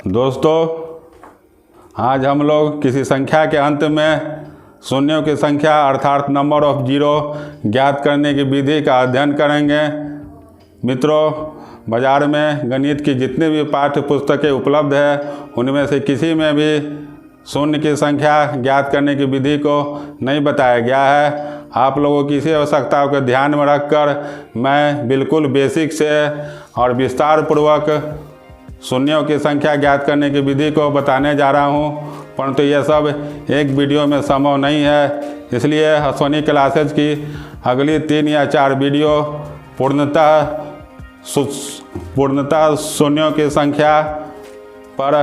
दोस्तों, आज हम लोग किसी संख्या के अंत में शून्यों की संख्या अर्थात नंबर ऑफ जीरो ज्ञात करने की विधि का अध्ययन करेंगे। मित्रों, बाज़ार में गणित की जितनी भी पाठ्य पुस्तकें उपलब्ध है उनमें से किसी में भी शून्य की संख्या ज्ञात करने की विधि को नहीं बताया गया है। आप लोगों की इसी आवश्यकताओं को ध्यान में रखकर मैं बिल्कुल बेसिक से और विस्तार पूर्वक शून्यों की संख्या ज्ञात करने की विधि को बताने जा रहा हूं, परंतु यह सब एक वीडियो में संभव नहीं है। इसलिए अश्वनी क्लासेज की अगली 3 या 4 वीडियो पूर्णतः शून्यों की संख्या पर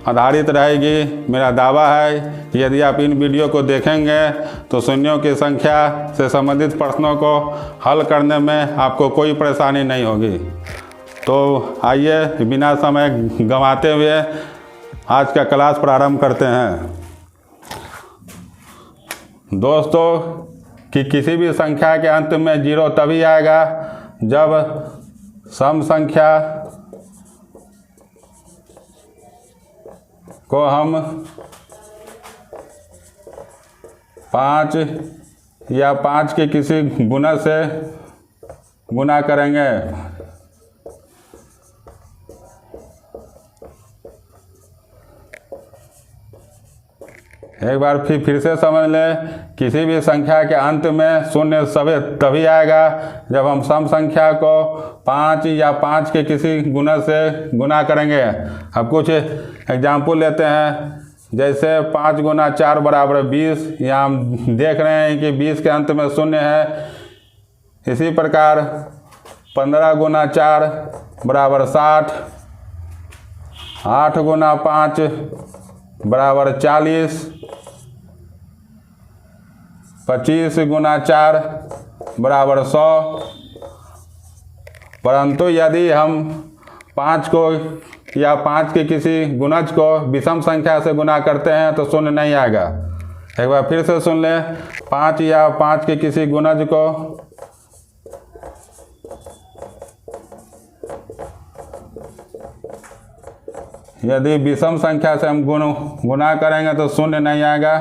आधारित रहेगी। मेरा दावा है कि यदि आप इन वीडियो को देखेंगे तो शून्यों की संख्या से संबंधित प्रश्नों को हल करने में आपको कोई परेशानी नहीं होगी। तो आइए बिना समय गंवाते हुए आज का क्लास प्रारंभ करते हैं। दोस्तों, कि किसी भी संख्या के अंत में जीरो तभी आएगा जब सम संख्या को हम 5 या 5 के किसी गुणज से गुणा करेंगे। एक बार फिर से समझ लें, किसी भी संख्या के अंत में शून्य तभी आएगा जब हम सम संख्या को 5 या 5 के किसी गुणज से गुणा करेंगे। अब कुछ एग्जाम्पल लेते हैं, जैसे 5 गुना 4 बराबर 20। यहाँ हम देख रहे हैं कि 20 के अंत में शून्य है। इसी प्रकार 15 गुना 4 बराबर 60, 8 गुना 5 बराबर 40, 25 गुना 4 बराबर 100। परंतु यदि हम 5 को या 5 के किसी गुणज को विषम संख्या से गुणा करते हैं तो शून्य नहीं आएगा। एक बार फिर से सुन लें, 5 या 5 के किसी गुणज को यदि विषम संख्या से हम गुणा करेंगे तो शून्य नहीं आएगा।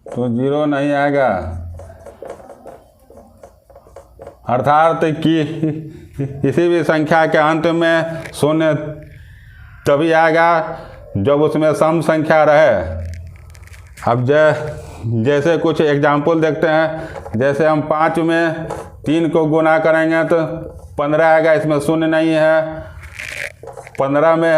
तो जीरो नहीं आएगा। अर्थात कि किसी भी संख्या के अंत में शून्य तभी आएगा जब उसमें सम संख्या रहे। अब जैसे कुछ एग्जाम्पल देखते हैं, जैसे हम 5 में 3 को गुणा करेंगे तो 15 आएगा, इसमें शून्य नहीं है। 15 में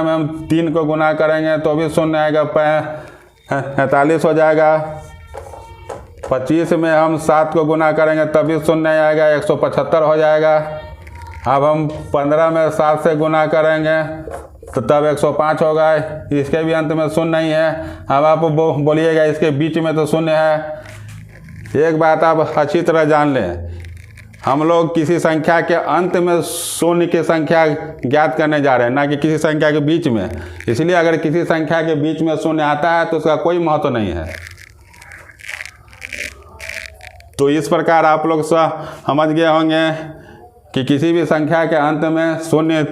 हम 3 को गुणा करेंगे तो भी शून्य आएगा, 45 हो जाएगा। 25 में हम 7 को गुणा करेंगे तभी शून्य नहीं आएगा, 175 हो जाएगा। अब हम 15 में 7 से गुणा करेंगे तो तब 105 होगा। इसके भी अंत में शून्य नहीं है। अब आप बोलिएगा इसके बीच में तो शून्य है। एक बात आप अच्छी तरह जान लें, हम लोग किसी संख्या के अंत में शून्य की संख्या ज्ञात करने जा रहे हैं, ना कि किसी संख्या के बीच में। इसलिए अगर किसी संख्या के बीच में शून्य आता है तो उसका कोई महत्व नहीं है। तो इस प्रकार आप लोग समझ गए होंगे कि किसी भी संख्या के अंत में शून्य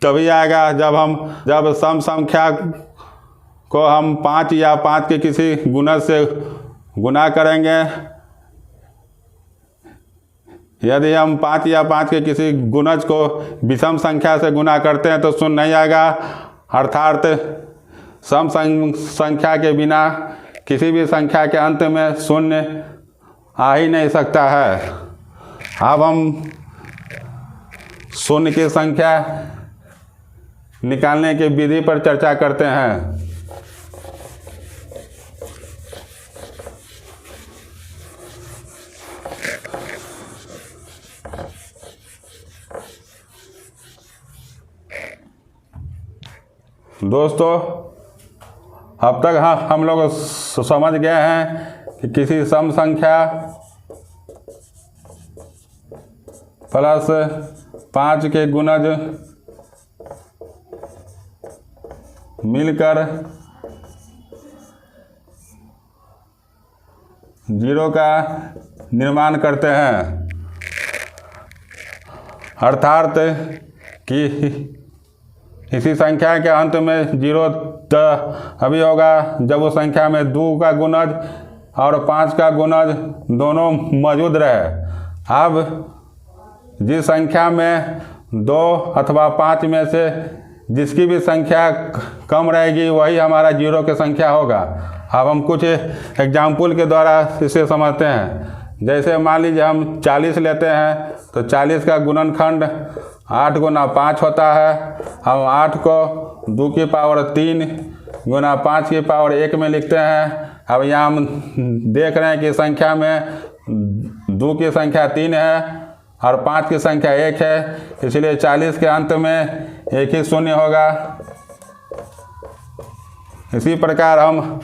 तभी आएगा जब सम संख्या को हम 5 या 5 के किसी गुणज से गुणा करेंगे। यदि हम 5 या 5 के किसी गुणज को विषम संख्या से गुणा करते हैं तो शून्य नहीं आएगा। अर्थात सम संख्या के बिना किसी भी संख्या के अंत में शून्य आ ही नहीं सकता है। अब हम शून्य की संख्या निकालने की विधि पर चर्चा करते हैं। दोस्तों, अब तक हम लोग समझ गए हैं कि किसी सम संख्या प्लस 5 के गुणज मिलकर जीरो का निर्माण करते हैं, अर्थात कि इसी संख्या के अंत में जीरो अभी होगा जब उस संख्या में 2 का गुणज और 5 का गुणज दोनों मौजूद रहे। अब जिस संख्या में 2 अथवा 5 में से जिसकी भी संख्या कम रहेगी वही हमारा जीरो की संख्या होगा। अब हम कुछ एग्जाम्पल के द्वारा इसे समझते हैं। जैसे मान लीजिए हम 40 लेते हैं तो 40 का गुणनखंड 8 गुना 5 होता है। हम 8 को 2 की पावर 3 गुना 5 की पावर 1 में लिखते हैं। अब यहाँ हम देख रहे हैं कि संख्या में 2 की संख्या 3 है और 5 की संख्या 1 है, इसलिए 40 के अंत में एक ही शून्य होगा। इसी प्रकार हम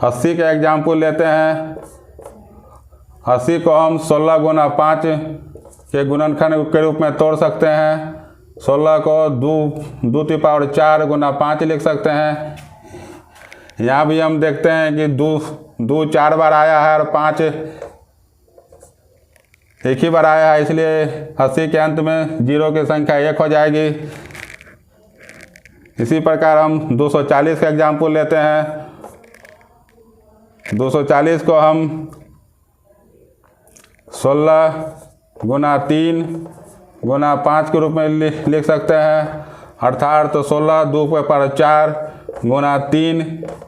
80 का एग्जाम्पल लेते हैं। 80 को हम 16 गुना 5 के गुणनखंड के रूप में तोड़ सकते हैं। 16 को 2 की पावर 4 गुना 5 लिख सकते हैं। यहाँ भी हम देखते हैं कि 2 4 बार आया है और 5 एक ही बार आया है, इसलिए 80 के अंत में जीरो की संख्या 1 हो जाएगी। इसी प्रकार हम 240 का एग्जाम्पल लेते हैं। 240 को हम 16 गुना 3 गुना 5 के रूप में लिख सकते हैं, अर्थात तो 16 2 के पावर 4 गुना 3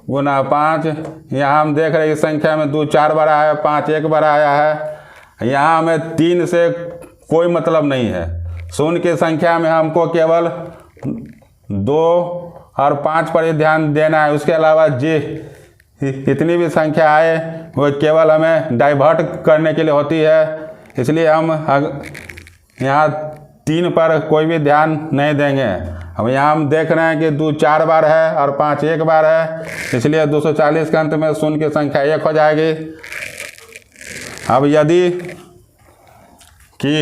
गुना 5। यहाँ हम देख रहे हैं इस संख्या में 2 4 बार आया है, 5 1 बार आया है। यहाँ हमें 3 से कोई मतलब नहीं है। शून्य की संख्या में हमको केवल 2 और 5 पर ही ध्यान देना है। उसके अलावा इतनी भी संख्या आए वो केवल हमें डाइवर्ट करने के लिए होती है, इसलिए हम यहाँ 3 पर कोई भी ध्यान नहीं देंगे। अब यहाँ हम देख रहे हैं कि 2 4 बार है और 5 1 बार है, इसलिए 240 के अंत में शून्य की संख्या 1 हो जाएगी। अब यदि कि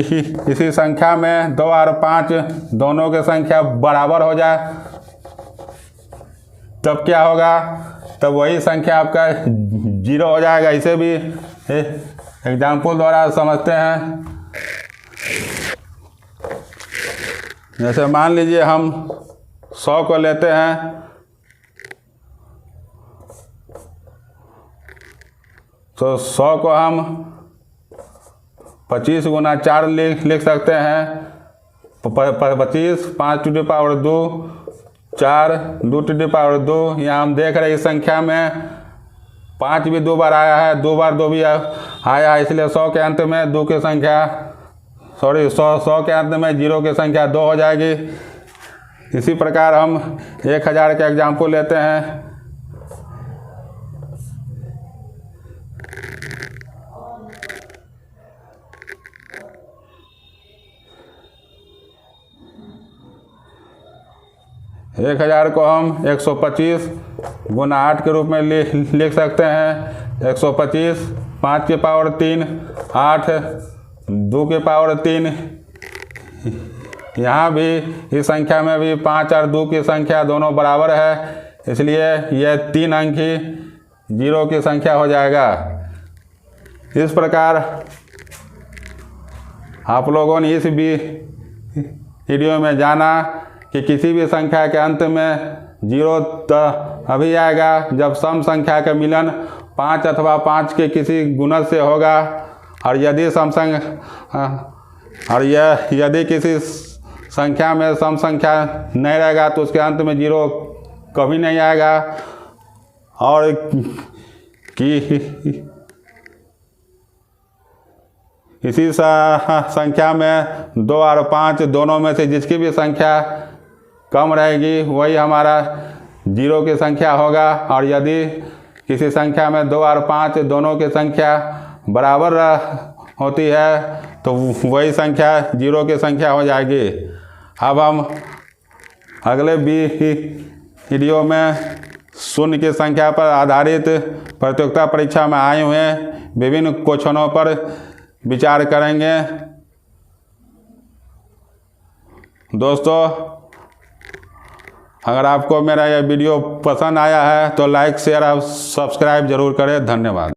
इसी संख्या में 2 और 5 दोनों की संख्या बराबर हो जाए तब क्या होगा? तब वही संख्या आपका जीरो हो जाएगा। इसे भी एग्जाम्पल द्वारा समझते हैं। जैसे मान लीजिए हम 100 को लेते हैं तो 100 को हम 25 गुना 4 लिख सकते हैं। 25 5 to the power 2 4 2 to the power 2। यहाँ हम देख रहे हैं इस संख्या में 5 भी 2 बार आया है, 2 बार 2 भी आया है, इसलिए 100 के अंत में 2 की संख्या 100 के अंत में जीरो की संख्या 2 हो जाएगी। इसी प्रकार हम 1000 का एग्जाम्पल लेते हैं। एक 1000 को हम 125 गुना 8 के रूप में लिख सकते हैं। 125 5 की पावर 3 8 2 की पावर 3। यहाँ भी इस संख्या में भी 5 और 2 की संख्या दोनों बराबर है, इसलिए यह 3 अंकी जीरो की संख्या हो जाएगा। इस प्रकार आप लोगों ने इस भी वीडियो में जाना कि किसी भी संख्या के अंत में जीरो अभी आएगा जब सम संख्या का मिलन 5 अथवा 5 के किसी गुणज से होगा, और यदि यदि किसी संख्या में सम संख्या नहीं रहेगा तो उसके अंत में जीरो कभी नहीं आएगा। और कि इसी संख्या में 2 और 5 दोनों में से जिसकी भी संख्या कम रहेगी वही हमारा जीरो की संख्या होगा, और यदि किसी संख्या में 2 और 5 दोनों की संख्या बराबर होती है तो वही संख्या जीरो की संख्या हो जाएगी। अब हम अगले वीडियो में शून्य की संख्या पर आधारित प्रतियोगिता परीक्षा में आए हुए विभिन्न क्वेश्चनों पर विचार करेंगे। दोस्तों, अगर आपको मेरा यह वीडियो पसंद आया है तो लाइक शेयर और सब्सक्राइब जरूर करें। धन्यवाद।